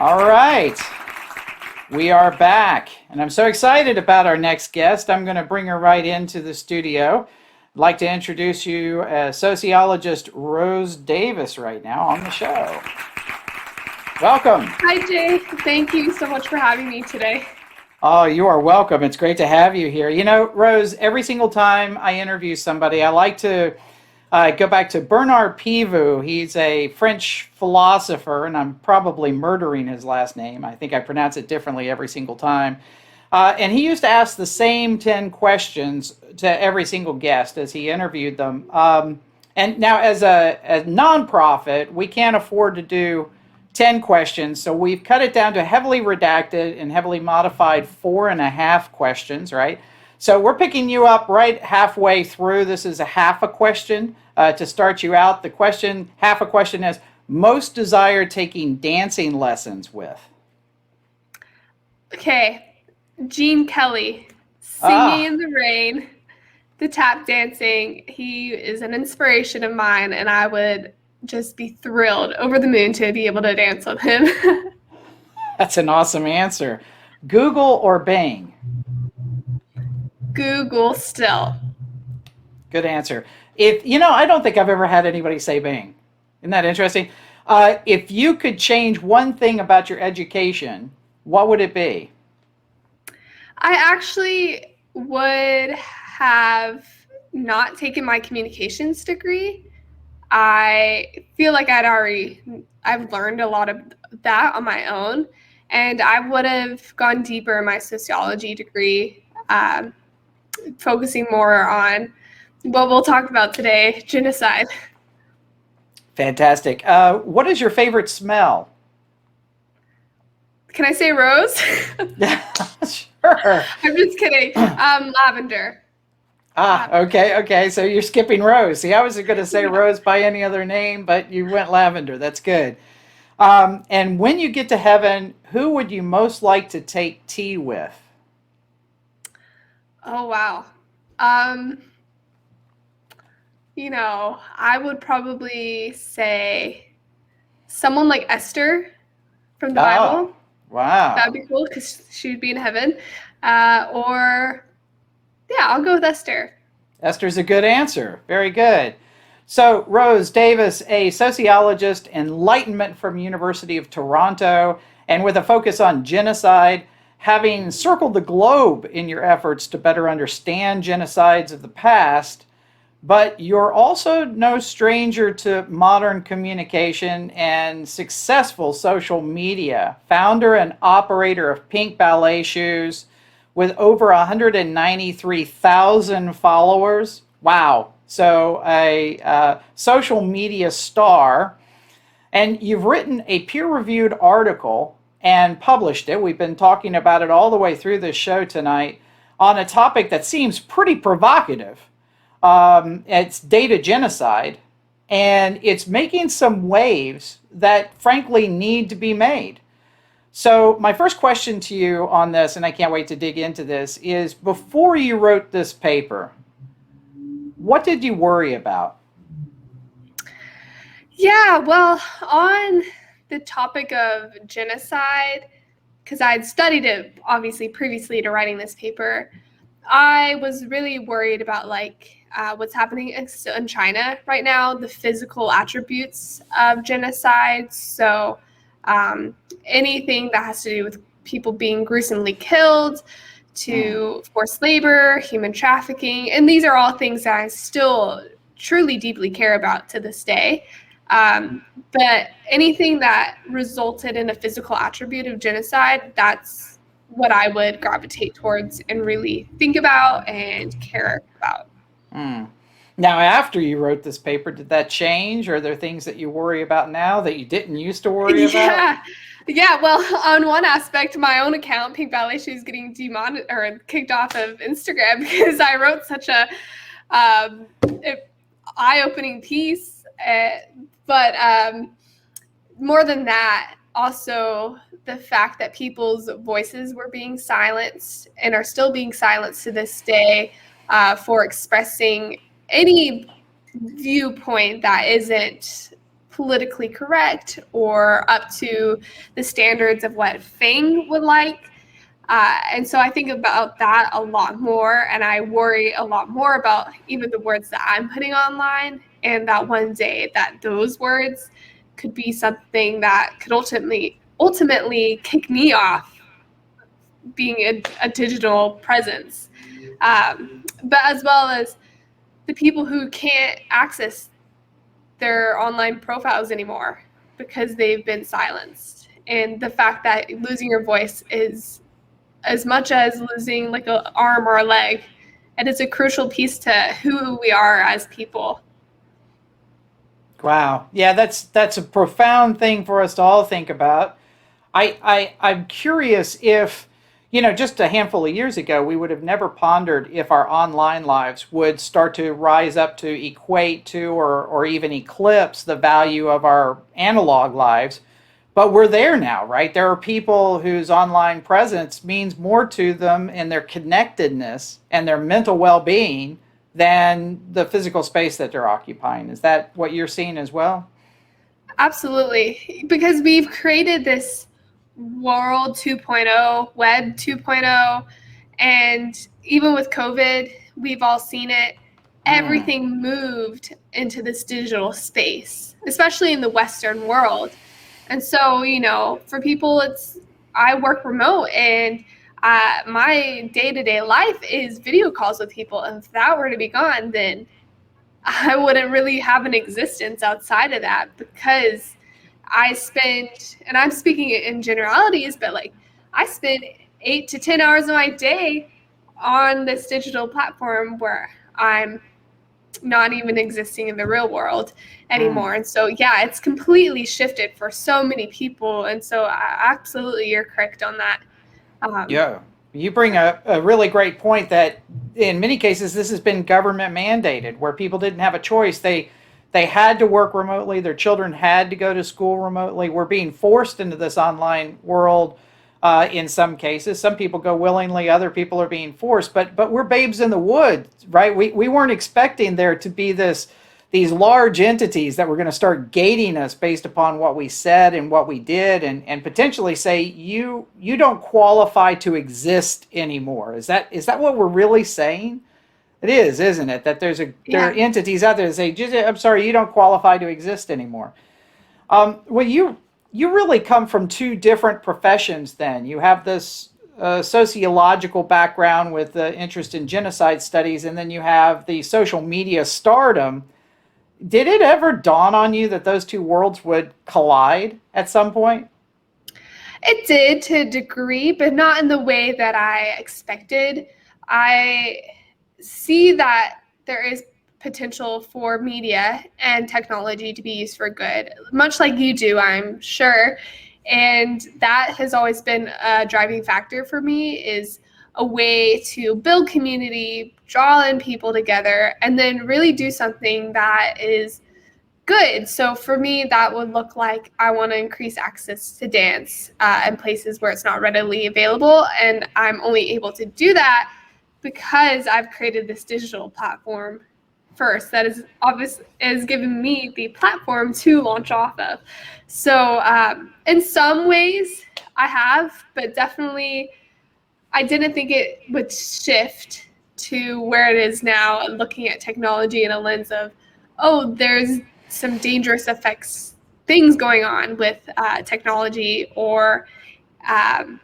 All right, we are back, and I'm so excited about our next guest. I'm going to bring her right into the studio. I'd like to introduce you as sociologist Rose Davis right now on the show. Welcome. Hi, Jay. Thank you so much for having me today. Oh, you are welcome. It's great to have you here. You know, Rose, every single time I interview somebody, I like to go back to Bernard Pivot. He's a French philosopher, and I'm probably murdering his last name. I think I pronounce it differently every single time. And he used to ask the same 10 questions to every single guest as he interviewed them. And now, as nonprofit, we can't afford to do 10 questions, so we've cut it down to heavily redacted and heavily modified 4.5 questions, right? So we're picking you up right halfway through. This is a half a question to start you out. The question, half a question, is most desire taking dancing lessons with. Okay, Gene Kelly, Singing Ah, in the Rain, the tap dancing. He is an inspiration of mine, and I would just be thrilled, over the moon, to be able to dance with him. that's an awesome answer. Google or Bing? Google still. Good answer. If you know, I don't think I've ever had anybody say Bing. Isn't that interesting? If you could change one thing about your education, what would it be? I actually would have not taken my communications degree. I feel like I've learned a lot of that on my own, and I would have gone deeper in my sociology degree, focusing more on what we'll talk about today, genocide. Fantastic. What is your favorite smell? Can I say rose? Yeah, sure. I'm just kidding. Lavender. Ah, Lavender. okay, okay. So you're skipping Rose. See, I was going to say Yeah. Rose by any other name, but you went lavender. That's good. And when you get to heaven, who would you most like to take tea with? Oh wow. Um, I would probably say someone like Esther from the Oh, Bible. That'd wow. be cool because she would be in heaven. Or yeah, I'll go with Esther. Esther's a good answer. Very good. So, Rose Davis, a sociologist, Enlightenment from University of Toronto, and with a focus on genocide, having circled the globe in your efforts to better understand genocides of the past, but you're also no stranger to modern communication and successful social media. Founder and operator of Pink Ballet Shoes with over 193,000 followers. Wow. So, a social media star. And you've written a peer reviewed article and published it. We've been talking about it all the way through this show tonight on a topic that seems pretty provocative. It's data genocide, and it's making some waves that frankly need to be made. So, my first question to you on this, and I can't wait to dig into this, is before you wrote this paper, what did you worry about? Yeah, well, on the topic of genocide, because I had studied it obviously previously to writing this paper, I was really worried about what's happening in China right now, the physical attributes of genocide. So anything that has to do with people being gruesomely killed, Mm, to forced labor, human trafficking, and these are all things that I still truly deeply care about to this day. But anything that resulted in a physical attribute of genocide, that's what I would gravitate towards and really think about and care about. mm. Now, after you wrote this paper, did that change? Are there things that you worry about now that you didn't used to worry about? Yeah. Yeah, well, on one aspect, my own account, Pink Ballet Shoes, getting demonetized or kicked off of Instagram because I wrote such a um, eye-opening piece. But more than that, also the fact that people's voices were being silenced and are still being silenced to this day for expressing any viewpoint that isn't politically correct or up to the standards of what Fang would like. And so I think about that a lot more, and I worry a lot more about even the words that I'm putting online, and that one day that those words could be something that could ultimately kick me off being a digital presence. But as well as the people who can't access their online profiles anymore because they've been silenced. And the fact that losing your voice is as much as losing like an arm or a leg, and it's a crucial piece to who we are as people. Wow. Yeah, that's a profound thing for us to all think about. I'm curious if, just a handful of years ago, we would have never pondered if our online lives would start to rise up to equate to or even eclipse the value of our analog lives. But we're there now, right? There are people whose online presence means more to them in their connectedness and their mental well being than the physical space that they're occupying. Is that what you're seeing as well? Absolutely. Because we've created this world 2.0, web 2.0, and even with COVID, we've all seen it. Mm. Everything moved into this digital space, especially in the Western world. And so, for people, I work remote, and my day-to-day life is video calls with people. And if that were to be gone, then I wouldn't really have an existence outside of that, because I spend, and I'm speaking in generalities, but like I spend 8 to 10 hours of my day on this digital platform where I'm not even existing in the real world Mm. anymore. And so, yeah, it's completely shifted for so many people. And so, absolutely, you're correct on that. Um, Yeah, you bring a really great point that in many cases this has been government mandated where people didn't have a choice. They had to work remotely, their children had to go to school remotely. We're being forced into this online world in some cases. Some people go willingly, other people are being forced, but we're babes in the wood, right? We weren't expecting there to be these large entities that were going to start gating us based upon what we said and what we did, and potentially say you don't qualify to exist anymore. Is that what we're really saying? It is, isn't it? That there are yeah. entities out there that say, I'm sorry, you don't qualify to exist anymore. Well, you really come from two different professions. Then you have this sociological background with the interest in genocide studies, and then you have the social media stardom. Did it ever dawn on you that those two worlds would collide at some point? It did to a degree, but not in the way that I expected. I see that there is potential for media and technology to be used for good, much like you do, I'm sure. And that has always been a driving factor for me, is a way to build community, draw in people together, and then really do something that is good. So for me, that would look like I want to increase access to dance in places where it's not readily available. And I'm only able to do that because I've created this digital platform first that is given me the platform to launch off of. So in some ways I have, but definitely I didn't think it would shift to where it is now, looking at technology in a lens of, oh, there's some dangerous effects, things going on with technology, or um,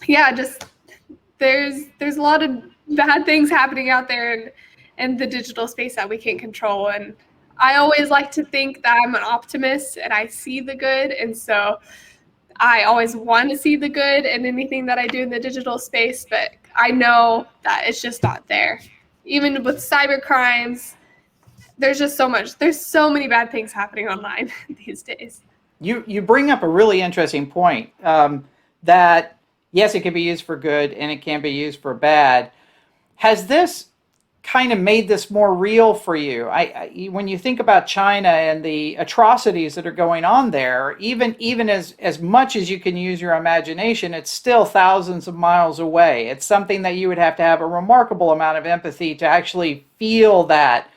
yeah, just there's a lot of bad things happening out there in the digital space that we can't control. And I always like to think that I'm an optimist and I see the good, and so I always want to see the good in anything that I do in the digital space, but I know that it's just not there. Even with cyber crimes, there's just so much. There's so many bad things happening online these days. You bring up a really interesting point, that yes, it can be used for good and it can be used for bad. Has this kind of made this more real for you? When you think about China and the atrocities that are going on there, even as much as you can use your imagination, it's still thousands of miles away. It's something that you would have to have a remarkable amount of empathy to actually feel that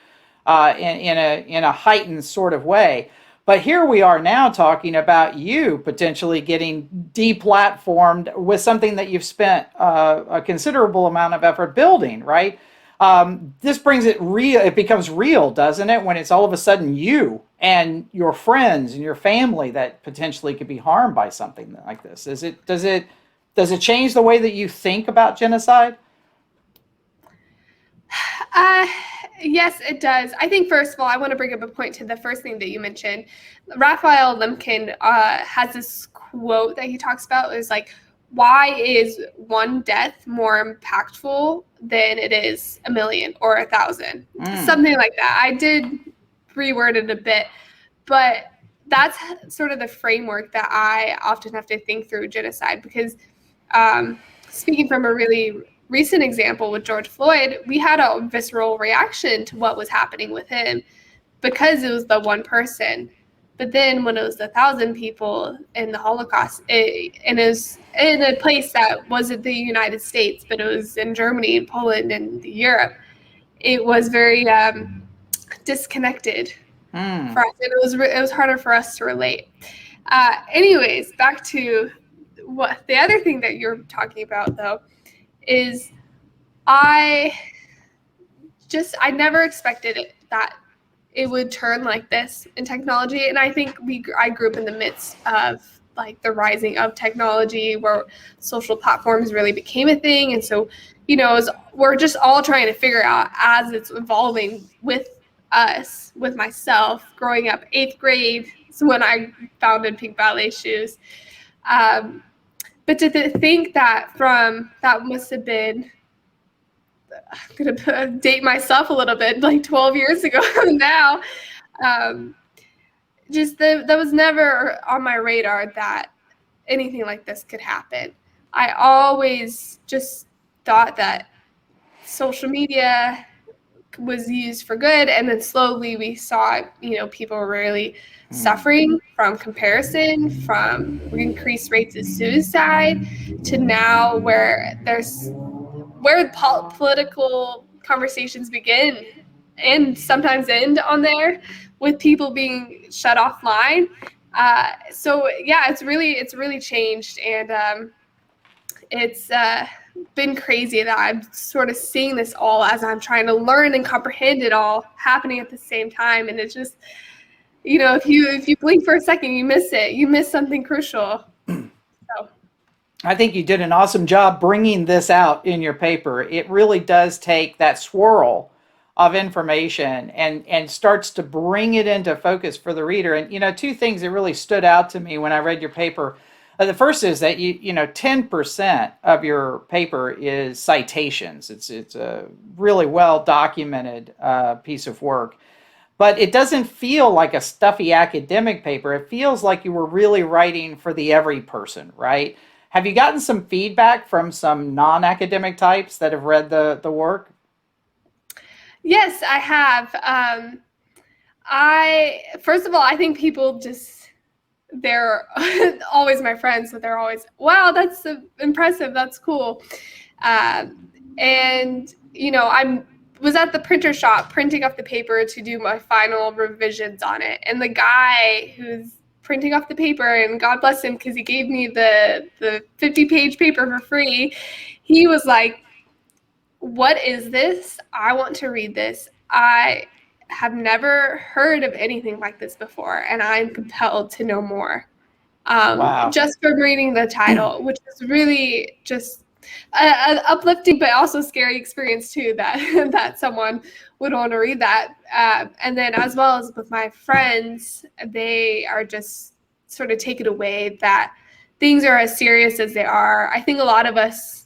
in a heightened sort of way. But here we are now talking about you potentially getting deplatformed with something that you've spent a considerable amount of effort building, right? This brings it real. It becomes real, doesn't it? When it's all of a sudden you and your friends and your family that potentially could be harmed by something like this. Does it change the way that you think about genocide? Uh, yes, it does. I think, first of all, I want to bring up a point to the first thing that you mentioned. Raphael Lemkin has this quote that he talks about is like, why is one death more impactful than it is a million or 1,000? Something like that. I did reword it a bit, but that's sort of the framework that I often have to think through genocide, because speaking from a really recent example with George Floyd, we had a visceral reaction to what was happening with him because it was the one person. But then when it was 1,000 people in the Holocaust, and it was in a place that wasn't the United States, but it was in Germany and Poland and Europe, it was very disconnected for us, and it was harder for us to relate. Anyways, back to what the other thing that you're talking about, though, is I never expected that it would turn like this in technology. And I think I grew up in the midst of like the rising of technology, where social platforms really became a thing. And so, we're just all trying to figure out as it's evolving with us, with myself growing up 8th grade. So when I founded Pink Ballet Shoes. But to think that that must have been, I'm going to date myself a little bit, like 12 years ago now, that was never on my radar that anything like this could happen. I always just thought that social media was used for good, and then slowly we saw, people were really suffering from comparison, from increased rates of suicide, to now where political conversations begin and sometimes end on there, with people being shut offline. So yeah, it's really changed, and it's been crazy that I'm sort of seeing this all as I'm trying to learn and comprehend it all happening at the same time. And it's just, if you blink for a second, you miss it. You miss something crucial. So. I think you did an awesome job bringing this out in your paper. It really does take that swirl of information and starts to bring it into focus for the reader. And, two things that really stood out to me when I read your paper. The first is that 10% of your paper is citations. It's a really well documented piece of work, but it doesn't feel like a stuffy academic paper. It feels like you were really writing for the every person, right? Have you gotten some feedback from some non-academic types that have read the work? Yes, I have. First of all, I think people they're always my friends, so they're always, wow, that's impressive, that's cool. And I was at the printer shop printing off the paper to do my final revisions on it, and the guy who's printing off the paper, and God bless him because he gave me the 50-page paper for free, he was like, what is this? I want to read this. I have never heard of anything like this before, and I'm compelled to know more. Wow. Just from reading the title, which is really just an uplifting but also scary experience too, that that someone would want to read that. And then as well as with my friends, they are just sort of taken away that things are as serious as they are. I think a lot of us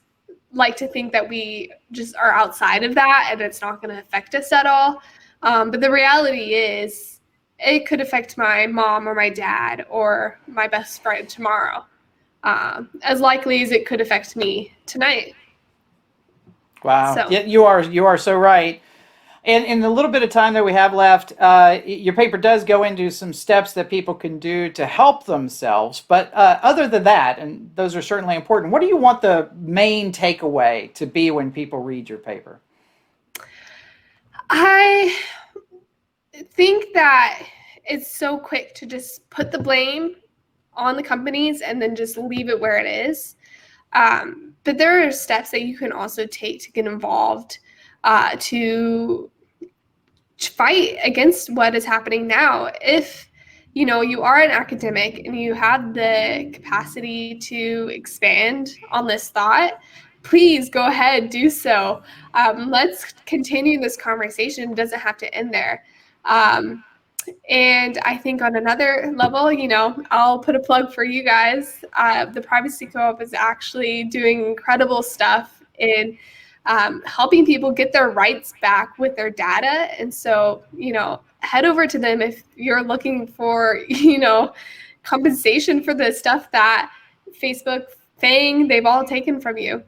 like to think that we just are outside of that and it's not going to affect us at all. But the reality is it could affect my mom or my dad or my best friend tomorrow, as likely as it could affect me tonight. Wow. So. Yeah, you are so right. And in the little bit of time that we have left, your paper does go into some steps that people can do to help themselves. But other than that, and those are certainly important, what do you want the main takeaway to be when people read your paper? I think that it's so quick to just put the blame on the companies and then just leave it where it is. But there are steps that you can also take to get involved to fight against what is happening now. If you are an academic and you have the capacity to expand on this thought, please go ahead, do so. Let's continue this conversation. It doesn't have to end there. And I think on another level, I'll put a plug for you guys. The Privacy Co-op is actually doing incredible stuff in helping people get their rights back with their data. And so, head over to them if you're looking for, compensation for the stuff that Facebook, FANG, they've all taken from you.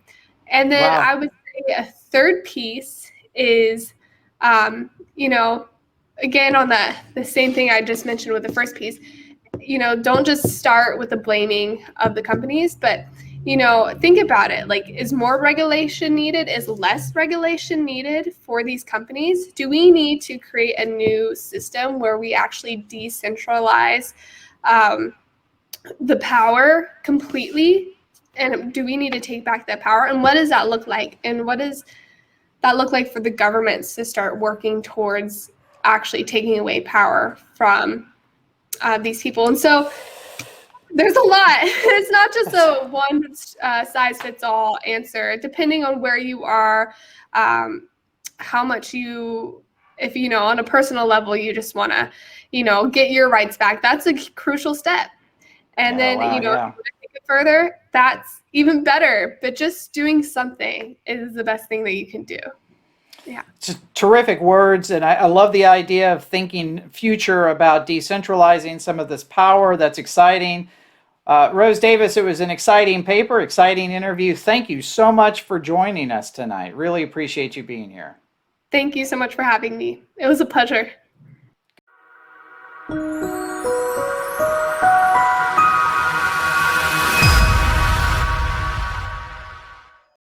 And then Wow. I would say a third piece is, again, on the same thing I just mentioned with the first piece, don't just start with the blaming of the companies, but, think about it. Like, is more regulation needed? Is less regulation needed for these companies? Do we need to create a new system where we actually decentralize the power completely? And do we need to take back that power? And what does that look like? And what does that look like for the governments to start working towards actually taking away power from these people? And so there's a lot. It's not just a one size fits all answer. Depending on where you are, how much if on a personal level, you just want to, get your rights back, that's a crucial step. And then, wow, if you want to take it further, that's even better. But just doing something is the best thing that you can do. Yeah. Just terrific words. And I love the idea of thinking future about decentralizing some of this power. That's exciting. Rose Davis, it was an exciting paper, exciting interview. Thank you so much for joining us tonight. Really appreciate you being here. Thank you so much for having me. It was a pleasure.